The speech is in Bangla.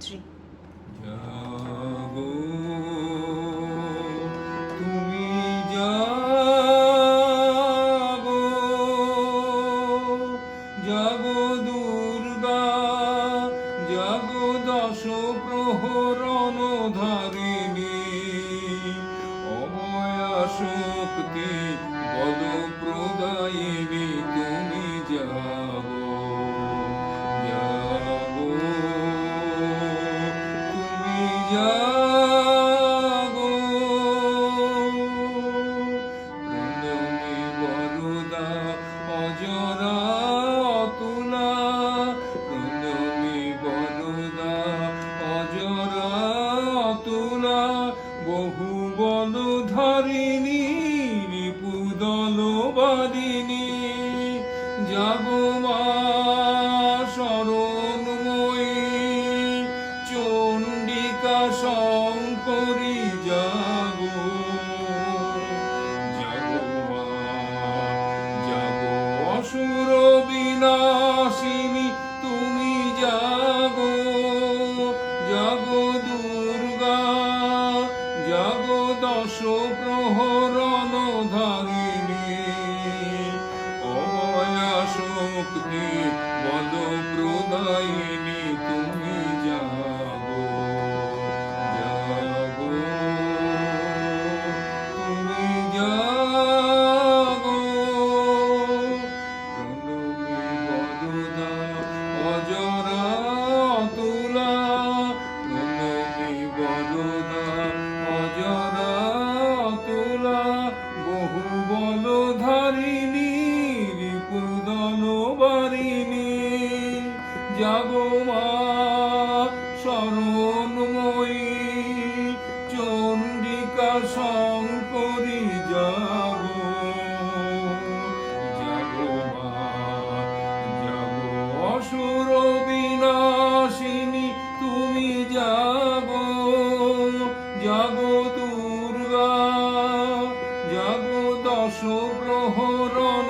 গায়ত্রী। জাগো তুমি জাগো, জাগো দুর্গা, জাগো দশ প্রহরণ ধারিণী, অময়া শক্তি বল প্রদায়িনী তুমি জাগো, জাগো তুমি জাগো। প্রণমী বরদা অজরা অতুলা, প্রণমী বরদা অজরা অতুলা, বহু বল ধারিণী রিপুদল বারিণী, জাগো মা শরণময়ী, চণ্ডিকা শঙ্করী জাগো, জাগো মা জাগো, অসুর বিনাশিনী তুমি জাগো, জাগো দুর্গা, জাগো দশ প্রহরণ ধারিণী, অময়া শক্তি বল প্রদায়িনী তুমি জাগো, জাগো তুমি জাগো। প্রণমী বরদা অজরা অতুলা, প্রণমী বরদা অজরা অতুলা, বহু বল ধারিণী রিপুদল বারিণী, জাগো মা শরণময়ী, চণ্ডিকা শঙ্করী জাগো, জাগো মা জাগো, অসুর বিনাশিনী তুমি জাগো, জাগো দুর্গা, জাগো দশ প্রহরণ